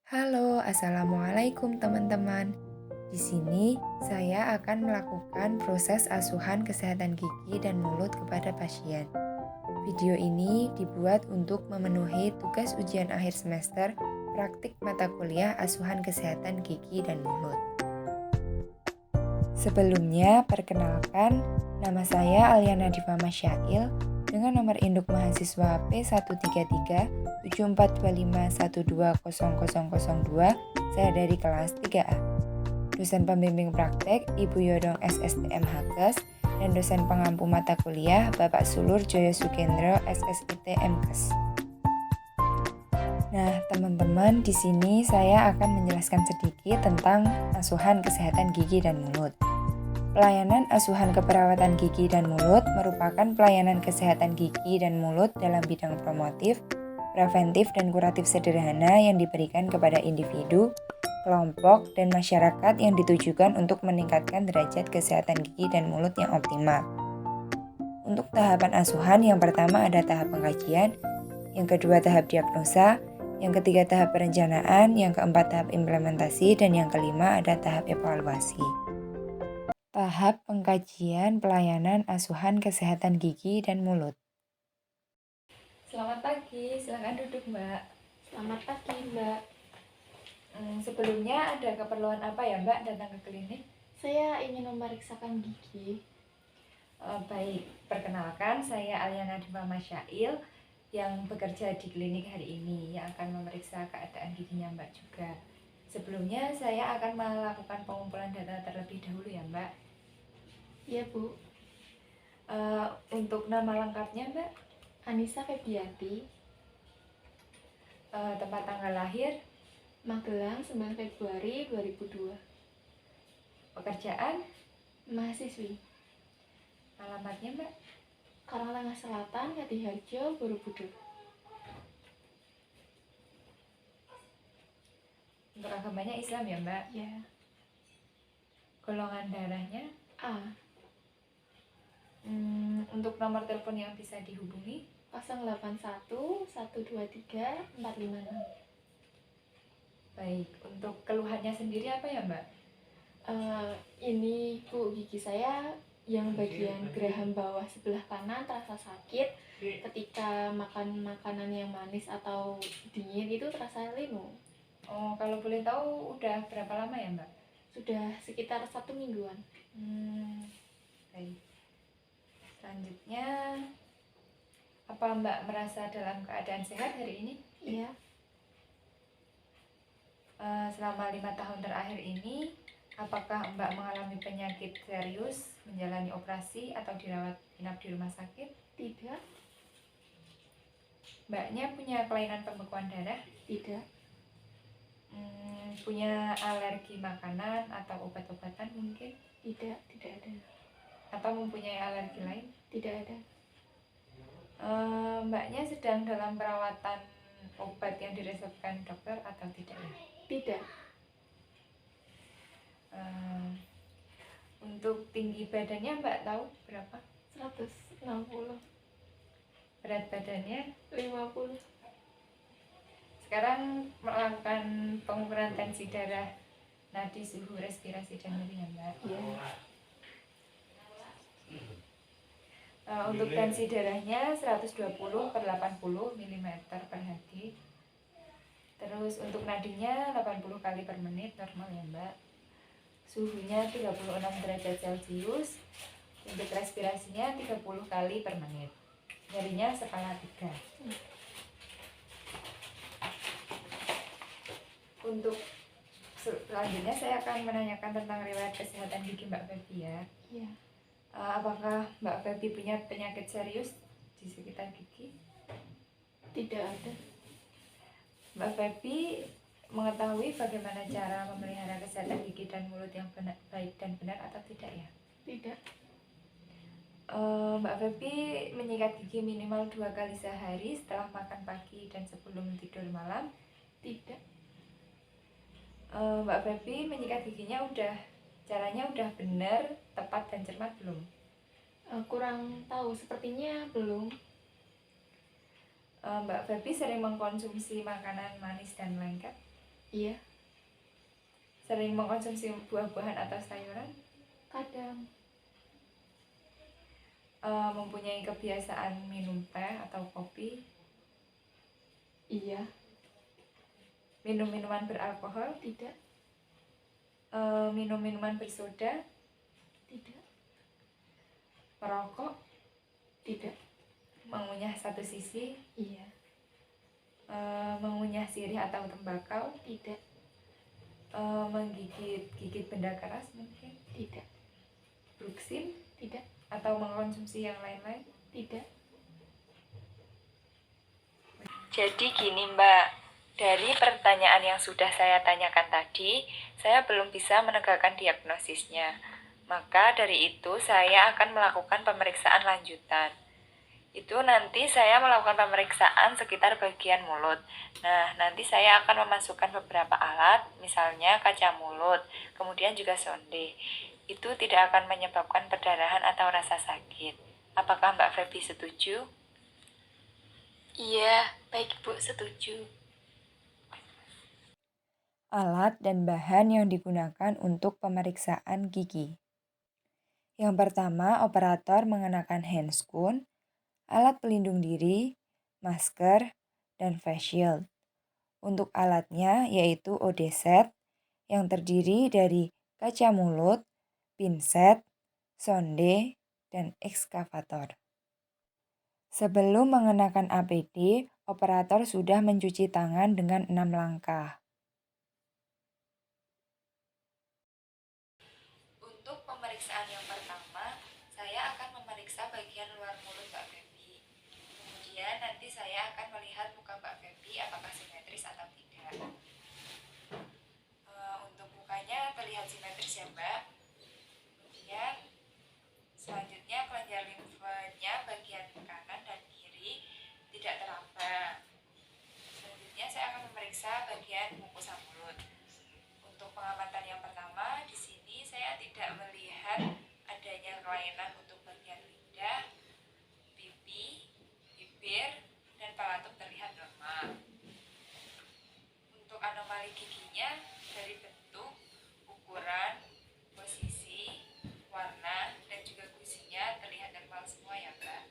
Halo, assalamualaikum teman-teman. Di sini saya akan melakukan proses asuhan kesehatan gigi dan mulut kepada pasien. Video ini dibuat untuk memenuhi tugas ujian akhir semester praktik mata kuliah asuhan kesehatan gigi dan mulut. Sebelumnya, perkenalkan, nama saya Aliana Diva Masyail dengan nomor induk mahasiswa P137425120002. Saya dari kelas 3A. Dosen pembimbing praktek Ibu Yodong SSTM Hakes dan dosen pengampu mata kuliah Bapak Sulur Joyo Sukendro SSIT MKes. Nah, teman-teman, di sini saya akan menjelaskan sedikit tentang asuhan kesehatan gigi dan mulut. Pelayanan asuhan keperawatan gigi dan mulut merupakan pelayanan kesehatan gigi dan mulut dalam bidang promotif, preventif, dan kuratif sederhana yang diberikan kepada individu, kelompok, dan masyarakat yang ditujukan untuk meningkatkan derajat kesehatan gigi dan mulut yang optimal. Untuk tahapan asuhan, yang pertama ada tahap pengkajian, yang kedua tahap diagnosa, yang ketiga tahap perencanaan, yang keempat tahap implementasi, dan yang kelima ada tahap evaluasi. Tahap pengkajian pelayanan asuhan kesehatan gigi dan mulut. Selamat pagi, silakan duduk Mbak. Selamat pagi, Mbak. Sebelumnya ada keperluan apa ya Mbak datang ke klinik? Saya ingin memeriksakan gigi. Baik, perkenalkan saya Aliana Diva Masyail yang bekerja di klinik hari ini yang akan memeriksa keadaan giginya Mbak juga. Sebelumnya saya akan melakukan pengumpulan data terlebih dahulu ya Mbak. Iya, Bu. Untuk nama lengkapnya Mbak? Anissa Febiati, Tempat tanggal lahir, Magelang, 9 Februari 2002. pekerjaan, Mahasiswi, alamatnya Mbak? Karangtengah Selatan, Ngadiharjo, Borobudur. Untuk agamanya Islam ya Mbak? Ya. Golongan darahnya? A. Untuk nomor telepon yang bisa dihubungi? 081 123 456. Baik, untuk keluhannya sendiri apa ya Mbak? Ini Bu, gigi saya yang bagian geraham bawah sebelah kanan terasa sakit. Ketika makan makanan yang manis atau dingin itu terasa linu. Oh, kalau boleh tahu udah berapa lama ya Mbak? Sudah sekitar 1 mingguan. Baik. Selanjutnya, apa Mbak merasa dalam keadaan sehat hari ini? Iya. Selama 5 tahun terakhir ini, apakah Mbak mengalami penyakit serius, menjalani operasi, atau dirawat inap di rumah sakit? Tidak. Mbaknya punya kelainan pembekuan darah? Tidak. Punya alergi makanan atau obat-obatan mungkin? Tidak ada. Atau mempunyai alergi lain? Tidak ada. Mbaknya sedang dalam perawatan obat yang diresepkan dokter atau tidak ya? Tidak. Untuk tinggi badannya Mbak tahu berapa? 160. Berat badannya? 50. Sekarang melakukan pengukuran tensi darah, nadi, suhu, respirasi, dan nyeri ya Mbak? Iya. Untuk tensi darahnya 120/80 mm per Hg. Terus untuk nadinya 80 kali per menit, normal ya Mbak. Suhunya 36 derajat Celcius. Untuk respirasinya 30 kali per menit. Nyerinya skala 3. Untuk selanjutnya saya akan menanyakan tentang riwayat kesehatan gigi Mbak Febi ya. Iya. Apakah Mbak Febi punya penyakit serius di sekitar gigi? Tidak ada. Mbak Febi mengetahui bagaimana cara memelihara kesehatan gigi dan mulut yang baik dan benar atau tidak ya? Tidak. Mbak Febi menyikat gigi minimal 2 kali sehari setelah makan pagi dan sebelum tidur malam? Tidak. Mbak Febi menyikat giginya caranya udah benar, tepat, dan cermat belum? Kurang tahu, sepertinya belum. Mbak Febi sering mengkonsumsi makanan manis dan lengket? Iya, Sering mengkonsumsi buah-buahan atau sayuran? kadang. Mempunyai kebiasaan minum teh atau kopi? Iya, Minum minuman beralkohol? tidak, Minum minuman bersoda? tidak, Merokok? tidak. Mengunyah satu sisi? Iya, Mengunyah sirih atau tembakau? tidak, Menggigit benda keras mungkin? tidak, Bruksin? tidak, Atau mengkonsumsi yang lain-lain? tidak. Jadi gini Mbak, dari pertanyaan yang sudah saya tanyakan tadi, saya belum bisa menegakkan diagnosisnya. Maka dari itu saya akan melakukan pemeriksaan lanjutan. Itu nanti saya melakukan pemeriksaan sekitar bagian mulut. Nah, nanti saya akan memasukkan beberapa alat, misalnya kaca mulut, kemudian juga sonde. Itu tidak akan menyebabkan perdarahan atau rasa sakit. Apakah Mbak Feby setuju? Iya, baik Bu, setuju. Alat dan bahan yang digunakan untuk pemeriksaan gigi. Yang pertama, operator mengenakan handscoon, alat pelindung diri, masker, dan face shield. Untuk alatnya yaitu odeset yang terdiri dari kaca mulut, pinset, sonde, dan ekskavator. Sebelum mengenakan APD, operator sudah mencuci tangan dengan 6 langkah. Untuk pemeriksaan yang pertama, saya akan memeriksa bagian luar mulut Mbak Feby. Kemudian nanti saya akan melihat muka Mbak Feby apakah simetris atau tidak. Untuk mukanya terlihat simetris ya Mbak. Kemudian selanjutnya kelenjar limfanya bagian kanan dan kiri tidak teraba. Selanjutnya saya akan memeriksa bagian mukosa mulut. Untuk pengamatan yang pertama, di sini saya tidak melihat adanya kelainan untuk bagian lidah, pipi, bibir, dan palatuk terlihat normal. Untuk anomali giginya dari bentuk, ukuran, posisi, warna, dan juga gusinya terlihat normal semua ya Mbak.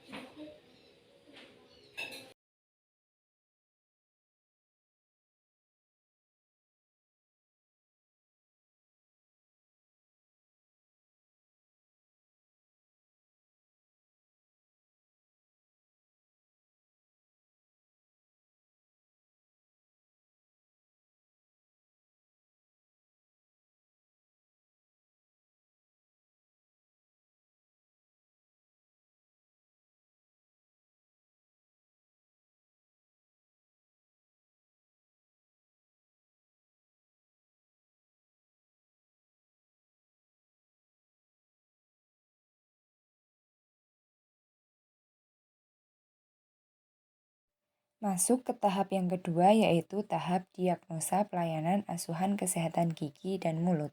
Masuk ke tahap yang kedua yaitu tahap diagnosa pelayanan asuhan kesehatan gigi dan mulut.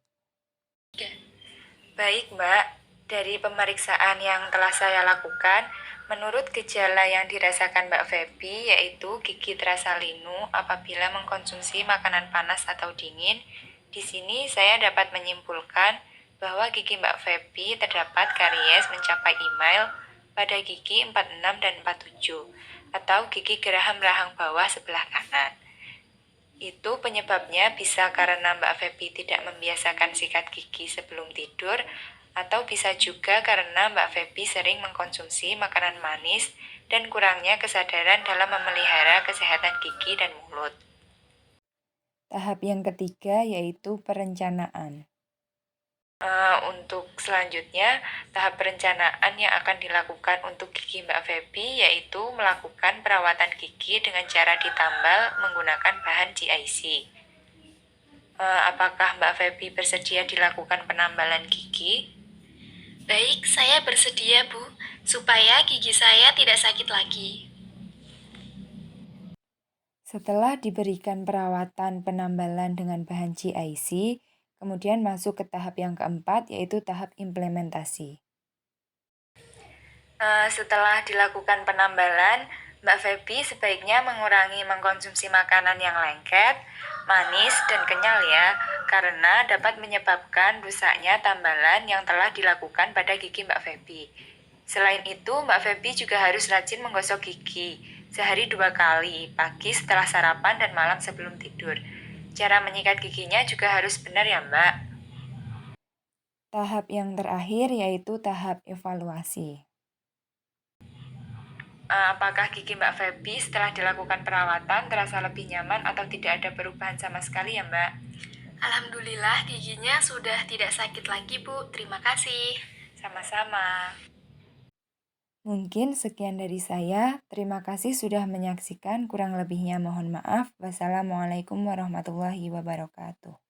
Baik Mbak, dari pemeriksaan yang telah saya lakukan, menurut gejala yang dirasakan Mbak Feby yaitu gigi terasa linu apabila mengkonsumsi makanan panas atau dingin, di sini saya dapat menyimpulkan bahwa gigi Mbak Feby terdapat karies mencapai email pada gigi 46 dan 47 atau gigi geraham rahang bawah sebelah kanan. Itu penyebabnya bisa karena Mbak Feby tidak membiasakan sikat gigi sebelum tidur, atau bisa juga karena Mbak Feby sering mengkonsumsi makanan manis dan kurangnya kesadaran dalam memelihara kesehatan gigi dan mulut. Tahap yang ketiga yaitu perencanaan. Untuk selanjutnya, tahap perencanaan yang akan dilakukan untuk gigi Mbak Feby yaitu melakukan perawatan gigi dengan cara ditambal menggunakan bahan GIC. Apakah Mbak Feby bersedia dilakukan penambalan gigi? Baik, saya bersedia Bu, supaya gigi saya tidak sakit lagi. Setelah diberikan perawatan penambalan dengan bahan GIC, kemudian masuk ke tahap yang keempat yaitu tahap implementasi. Setelah dilakukan penambalan, Mbak Feby sebaiknya mengurangi mengkonsumsi makanan yang lengket, Manis dan kenyal ya, karena dapat menyebabkan rusaknya tambalan yang telah dilakukan pada gigi Mbak Feby. Selain itu, Mbak Feby juga harus rajin menggosok gigi, sehari 2 kali, pagi setelah sarapan dan malam sebelum tidur. Cara menyikat giginya juga harus benar ya Mbak. Tahap yang terakhir yaitu tahap evaluasi. Apakah gigi Mbak Feby setelah dilakukan perawatan terasa lebih nyaman atau tidak ada perubahan sama sekali ya Mbak? Alhamdulillah giginya sudah tidak sakit lagi, Bu. Terima kasih. Sama-sama. Mungkin sekian dari saya. Terima kasih sudah menyaksikan. Kurang lebihnya mohon maaf. Wassalamualaikum warahmatullahi wabarakatuh.